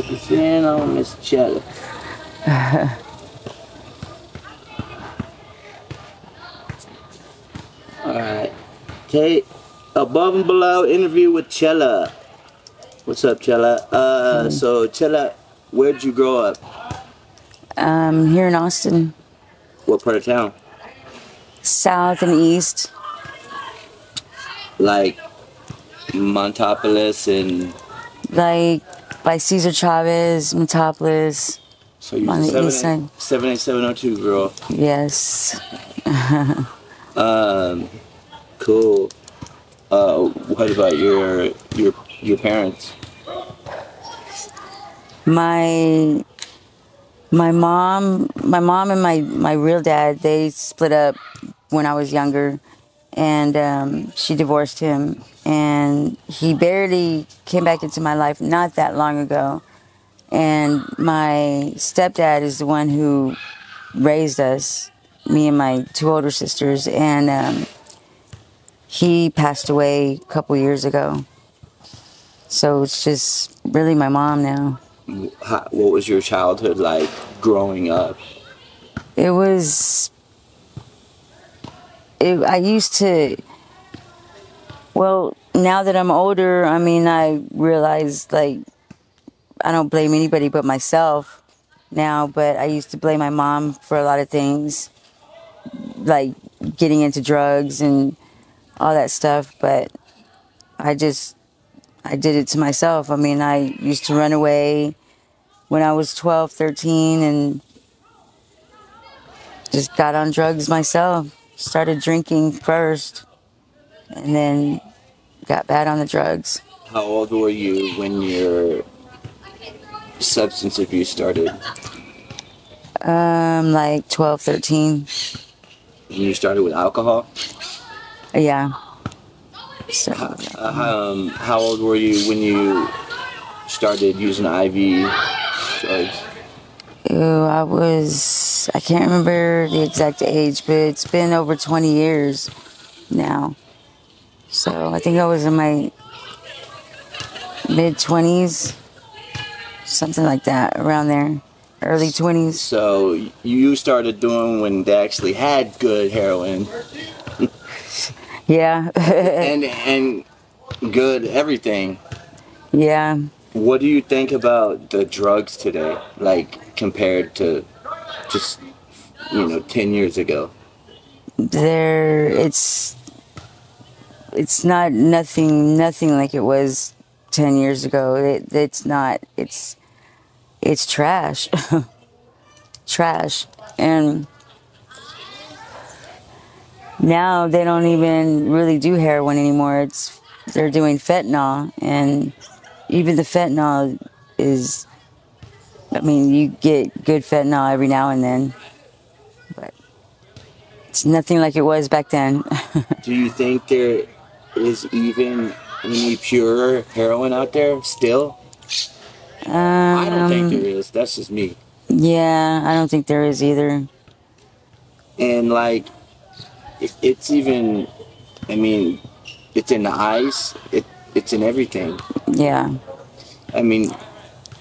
Man, on Miss Chela. Alright. Okay. Above and below interview with Chela. What's up, Chela? So Chela, where'd you grow up? Here in Austin. What part of town? South and east. Like Montopolis and... Like by Cesar Chavez, Metropolis. So you're on a the east side. 78702 girl. Yes. Cool. What about your parents? My mom and my real dad, they split up when I was younger, and she divorced him, and he barely came back into my life not that long ago. And my stepdad is the one who raised us, me and my two older sisters, and he passed away a couple years ago. So it's just really my mom now. What was your childhood like growing up? I used to, well, now that I'm older, I mean, I realize, like, I don't blame anybody but myself now, but I used to blame my mom for a lot of things, like getting into drugs and all that stuff, but I did it to myself. I mean, I used to run away when I was 12, 13, and just got on drugs myself. Started drinking first, and then got bad on the drugs. How old were you when your substance abuse started? Like 12, 13. And you started with alcohol? Yeah. So, how old were you when you started using IV drugs? I can't remember the exact age, but it's been over 20 years now. So I think I was in my mid-20s, something like that, around there, early 20s. So you started doing when they actually had good heroin. Yeah. and good everything. Yeah. What do you think about the drugs today, like compared to just 10 years ago? It's not nothing like it was 10 years ago. It's not. It's trash. Trash. And now they don't even really do heroin anymore. They're doing fentanyl, and even the fentanyl is, I mean, you get good fentanyl every now and then, but it's nothing like it was back then. Do you think there is even any pure heroin out there still? I don't think there is. That's just me. Yeah, I don't think there is either. And like, it's even, I mean, it's in the ice. It's in everything. Yeah. I mean,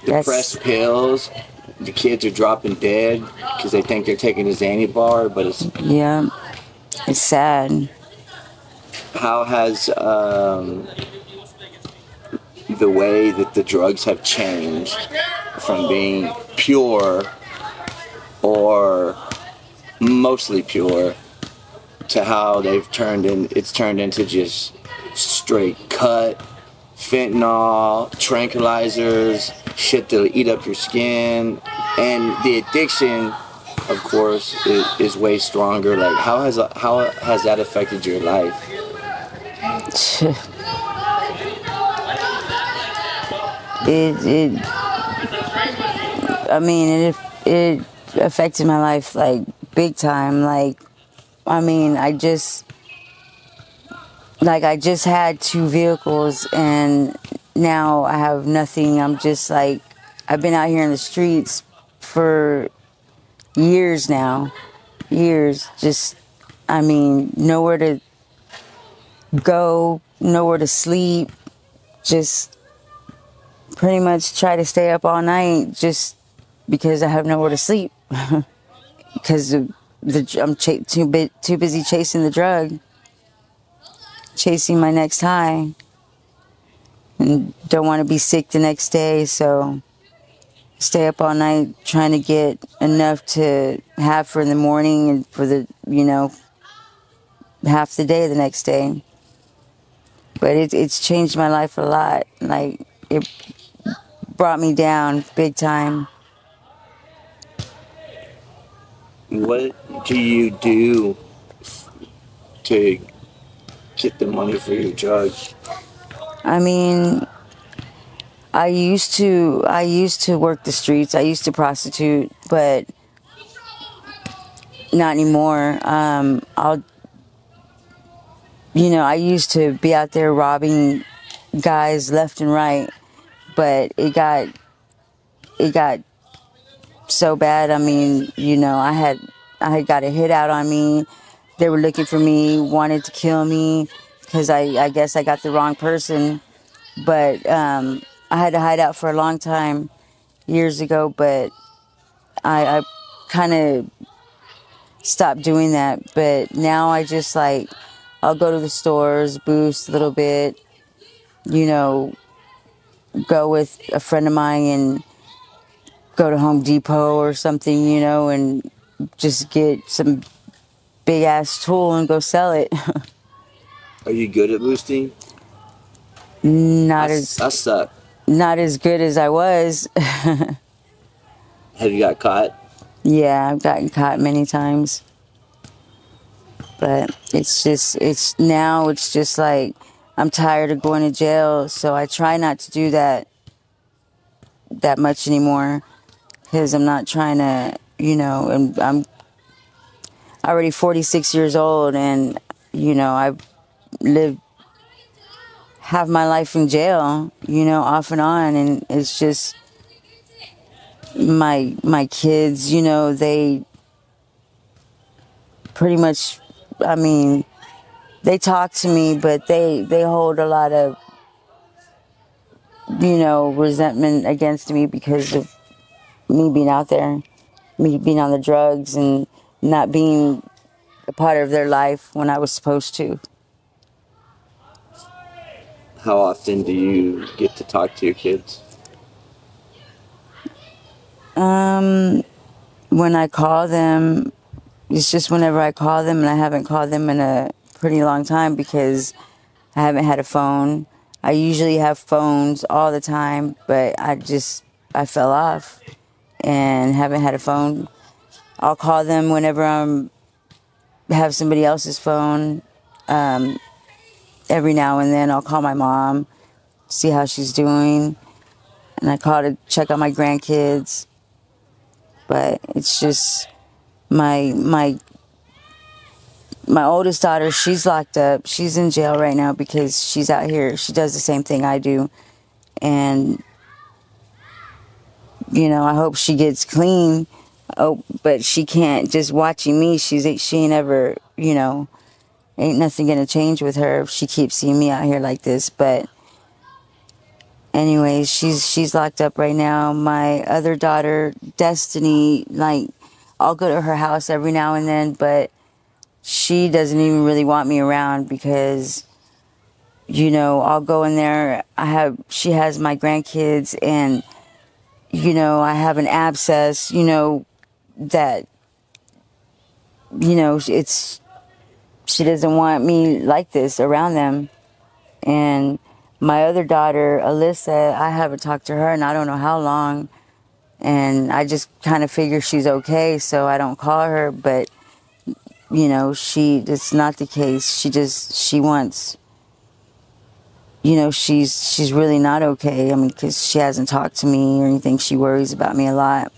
the pressed pills, the kids are dropping dead because they think they're taking a Xanny bar, but it's... Yeah, it's sad. How has the way that the drugs have changed from being pure or mostly pure to how it's turned into just straight cut, fentanyl, tranquilizers, shit that'll eat up your skin, and the addiction, of course, is way stronger. Like, how has that affected your life? It affected my life like big time. Like, I mean, I just had two vehicles, and now I have nothing. I'm just like, I've been out here in the streets for years now. Years. Just, I mean, nowhere to go, nowhere to sleep. Just pretty much try to stay up all night just because I have nowhere to sleep. Because I'm too busy chasing the drug, chasing my next high, and don't want to be sick the next day, so stay up all night trying to get enough to have for the morning and for the, half the day the next day. But it's changed my life a lot. Like, it brought me down big time. What do you do to get the money for your drugs? I mean, I used to work the streets. I used to prostitute, but not anymore. I used to be out there robbing guys left and right, but it got so bad. I mean, I had got a hit out on me. They were looking for me, wanted to kill me, because I guess I got the wrong person. But I had to hide out for a long time years ago, but I kind of stopped doing that. But now I just, like, I'll go to the stores, boost a little bit, go with a friend of mine and go to Home Depot or something, and just get some big ass tool and go sell it. Are you good at boosting? I suck. Not as good as I was. Have you got caught? Yeah, I've gotten caught many times. But it's just like I'm tired of going to jail, so I try not to do that much anymore, because I'm not trying to, and I'm already 46 years old, and I've lived half my life in jail, off and on, and it's just my kids, they pretty much, I mean, they talk to me, but they hold a lot of, resentment against me because of me being out there, me being on the drugs and not being a part of their life when I was supposed to. How often do you get to talk to your kids? When I call them, it's just whenever I call them, and I haven't called them in a pretty long time because I haven't had a phone. I usually have phones all the time, but I fell off and haven't had a phone. I'll call them whenever have somebody else's phone. Every now and then I'll call my mom, see how she's doing, and I call to check on my grandkids. But it's just my oldest daughter, she's locked up. She's in jail right now because she's out here. She does the same thing I do. And, I hope she gets clean. Oh, but she can't. Just watching me, she ain't ever, ain't nothing going to change with her if she keeps seeing me out here like this. But anyways, she's locked up right now. My other daughter, Destiny, like, I'll go to her house every now and then, but she doesn't even really want me around because, I'll go in there. She has my grandkids, and, I have an abscess, that, she doesn't want me like this around them. And my other daughter, Alyssa, I haven't talked to her and I don't know how long. And I just kind of figure she's okay, so I don't call her. But, it's not the case. She wants, she's really not okay. I mean, because she hasn't talked to me or anything. She worries about me a lot.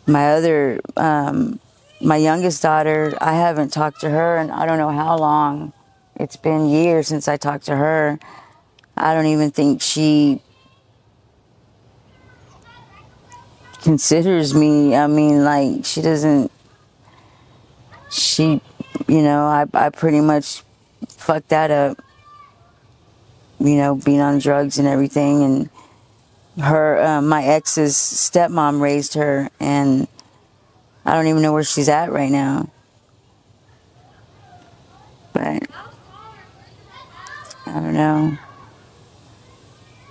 My youngest daughter, I haven't talked to her and I don't know how long. It's been years since I talked to her. I don't even think she considers me. I mean, like, she doesn't, I pretty much fucked that up. being on drugs and everything. And my ex's stepmom raised her, and I don't even know where she's at right now. But I don't know.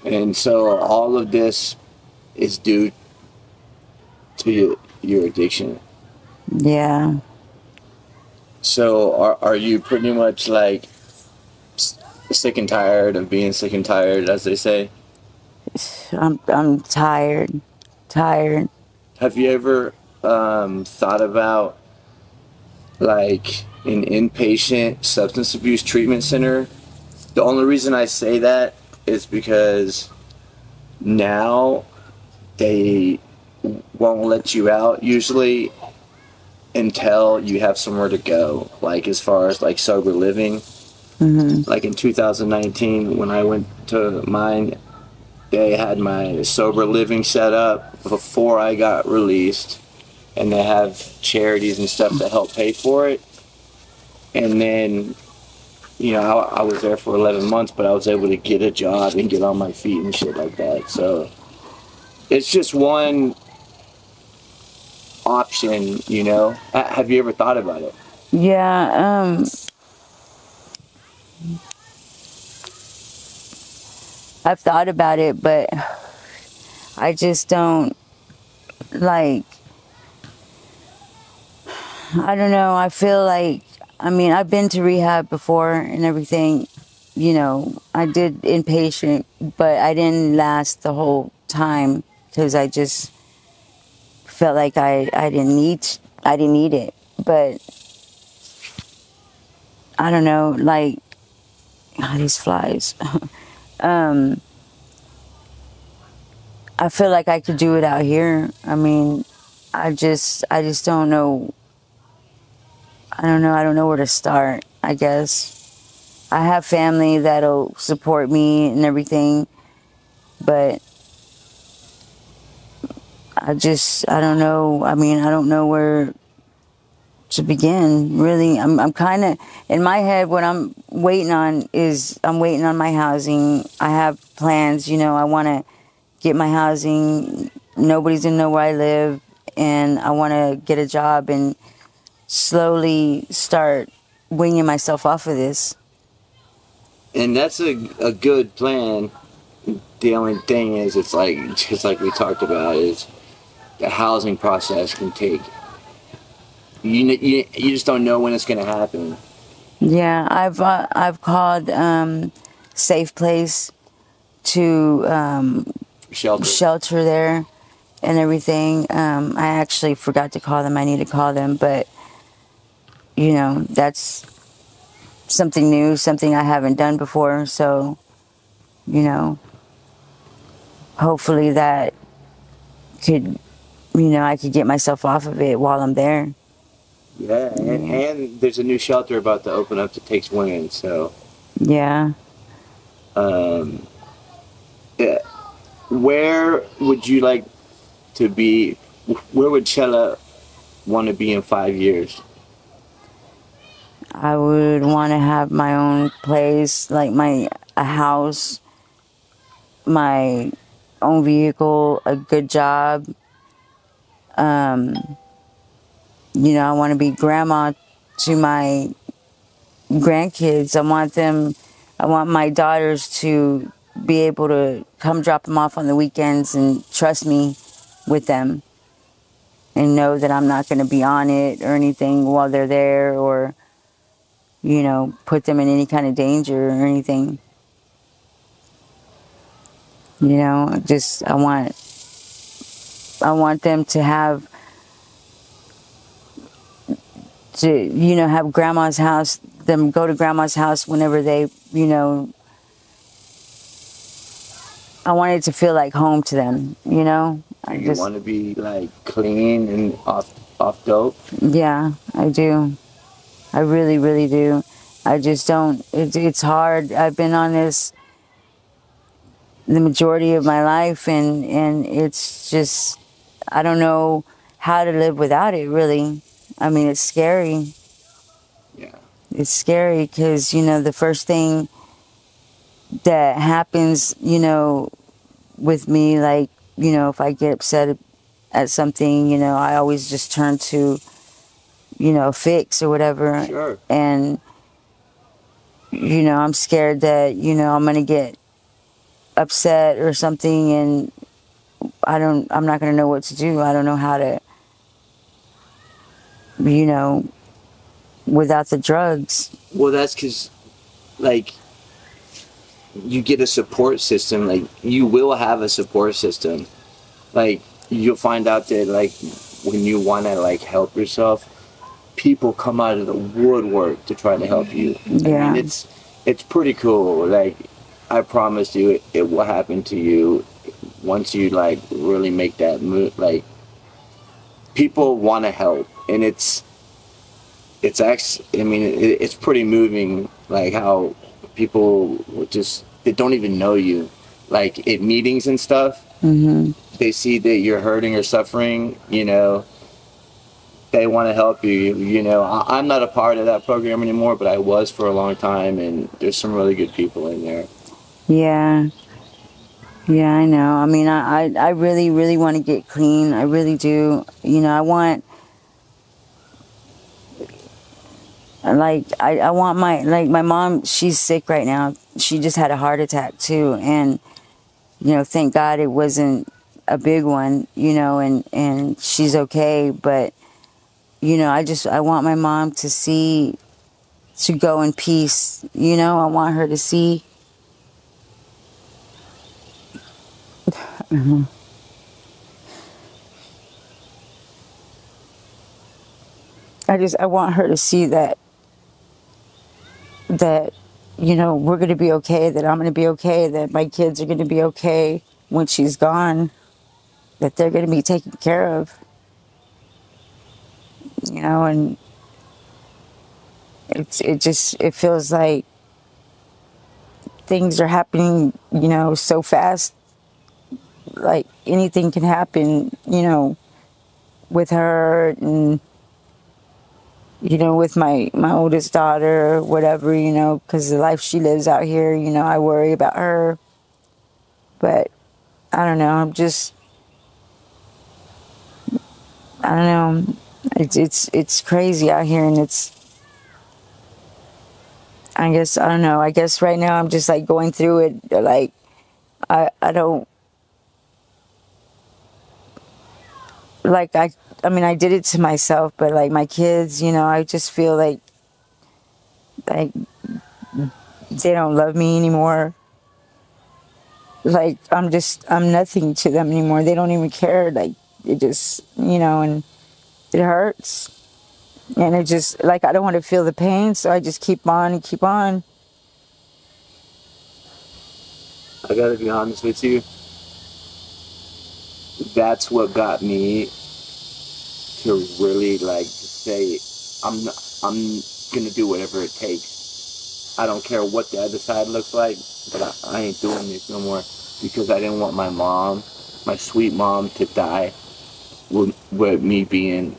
And so all of this is due to your addiction. Yeah. So are you pretty much like sick and tired of being sick and tired, as they say? I'm tired. Tired. Have you ever thought about like an inpatient substance abuse treatment center? The only reason I say that is because now they won't let you out usually until you have somewhere to go, like as far as like sober living. Mm-hmm. Like in 2019 when I went to mine, they had my sober living set up before I got released, and they have charities and stuff that help pay for it. And then, I was there for 11 months, but I was able to get a job and get on my feet and shit like that. So it's just one option, Have you ever thought about it? Yeah. I've thought about it, but I just don't like. I don't know. I feel like, I've been to rehab before and everything. I did inpatient, but I didn't last the whole time because I just felt like I didn't need it. But I don't know, like, these flies. I feel like I could do it out here. I just don't know. I don't know. I don't know where to start, I guess. I have family that'll support me and everything, but I don't know. I don't know where to begin, really. I'm kind of, in my head, what I'm waiting on is, I'm waiting on my housing. I have plans, I want to get my housing. Nobody's gonna know where I live, and I want to get a job and slowly start winging myself off of this. And that's a good plan. The only thing is, it's like, just like we talked about, is the housing process can take, you just don't know when it's going to happen. Yeah, I've called Safe Place to shelter there and everything. I actually forgot to call them. I need to call them, but that's something new, something I haven't done before. So, hopefully that could, I could get myself off of it while I'm there. Yeah, and there's a new shelter about to open up that takes women, so. Yeah. Yeah. Where would you like to be? Where would Chela want to be in 5 years? I would want to have my own place, like a house, my own vehicle, a good job. I want to be grandma to my grandkids. I want my daughters to be able to come drop them off on the weekends and trust me with them and know that I'm not going to be on it or anything while they're there, or, put them in any kind of danger or anything. I want them to have have grandma's house, them go to grandma's house whenever they, I want it to feel like home to them, You want to be like clean and off dope? Yeah, I do. I really, really do. I just don't, it's hard. I've been on this the majority of my life, and it's just, I don't know how to live without it, really. It's scary. Yeah. It's scary because, the first thing that happens, you know, with me. Like, you know, if I get upset at something, you know, I always just turn to, you know, fix or whatever. Sure. And, you know, I'm scared that, you know, I'm going to get upset or something, and I'm not going to know what to do. I don't know how to, you know, without the drugs. Well, that's because, like, you get a support system. Like, you will have a support system. Like, you'll find out that, like, when you want to, like, help yourself, people come out of the woodwork to try to help you. Yeah. I mean, it's pretty cool. Like, I promise you, it will happen to you once you, like, really make that move. Like, people want to help, and it's actually, I mean, it's pretty moving, like, how people just, they don't even know you, like, at meetings and stuff. Mm-hmm. They see that you're hurting or suffering, you know, they want to help you. You know, I'm not a part of that program anymore, but I was for a long time, and there's some really good people in there. Yeah. Yeah, I know. I mean, I really, really want to get clean. I really do. You know, I want, like, I want my mom, she's sick right now. She just had a heart attack too. And, you know, thank God it wasn't a big one, you know, and she's okay. But, you know, I want my mom to go in peace. You know, I want her to see. I want her to see that, you know, we're going to be okay, that I'm going to be okay, that my kids are going to be okay when she's gone, that they're going to be taken care of, you know. And it feels like things are happening, you know, so fast, like anything can happen, you know, with her, and, you know, with my oldest daughter or whatever, you know, because the life she lives out here, you know, I worry about her. But I don't know, I don't know, it's crazy out here, and I don't know, I guess right now I'm just like going through it, like, I don't, like, I mean, I did it to myself, but like my kids, you know, I just feel like they don't love me anymore. Like, I'm nothing to them anymore. They don't even care. Like, it just, you know, and it hurts. And it just, like, I don't want to feel the pain, so I just keep on and keep on. I gotta be honest with you, that's what got me to really, like, to say, I'm gonna do whatever it takes. I don't care what the other side looks like, but I ain't doing this no more, because I didn't want my mom, my sweet mom, to die with me being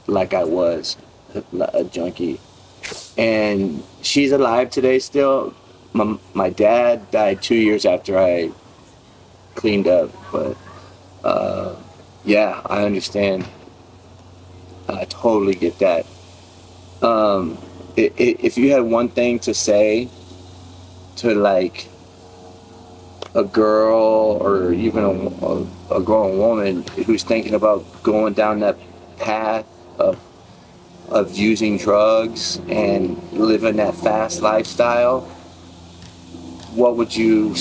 like I was, a junkie. And she's alive today still. My dad died 2 years after I cleaned up, but yeah, I understand. I totally get that. If you had one thing to say to, like, a girl or even a grown woman who's thinking about going down that path of using drugs and living that fast lifestyle, what would you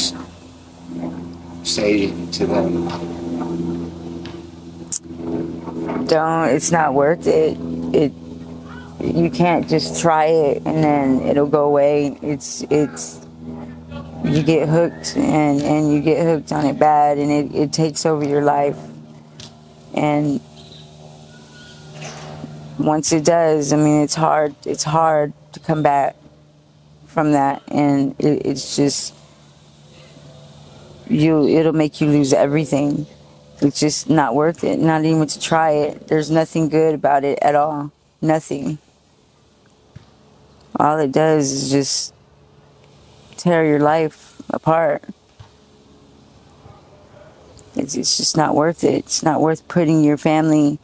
say to them? Don't, it's not worth it. You can't just try it and then it'll go away. You get hooked, and you get hooked on it bad, and it takes over your life. And once it does, I mean, it's hard to come back from that. And it's just, it'll make you lose everything. It's just not worth it, not even to try it. There's nothing good about it at all. Nothing. All it does is just tear your life apart. It's just not worth it. It's not worth putting your family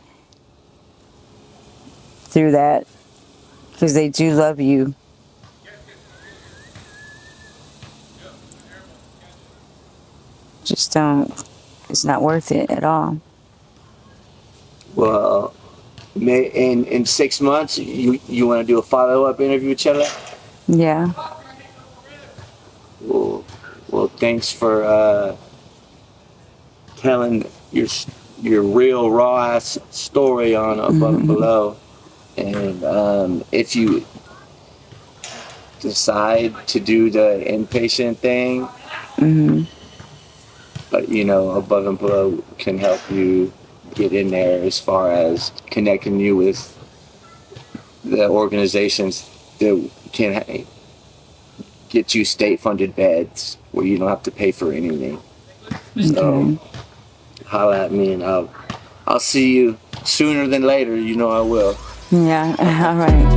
through that, because they do love you. Just don't. It's not worth it at all. Well, in 6 months, you want to do a follow-up interview with Chela? Yeah. Well, thanks for telling your real raw ass story on Above and Below. And if you decide to do the inpatient thing, but you know, Above and Below can help you get in there as far as connecting you with the organizations that can get you state-funded beds where you don't have to pay for anything. So, holla at me and I'll see you sooner than later. You know I will. Yeah. All right.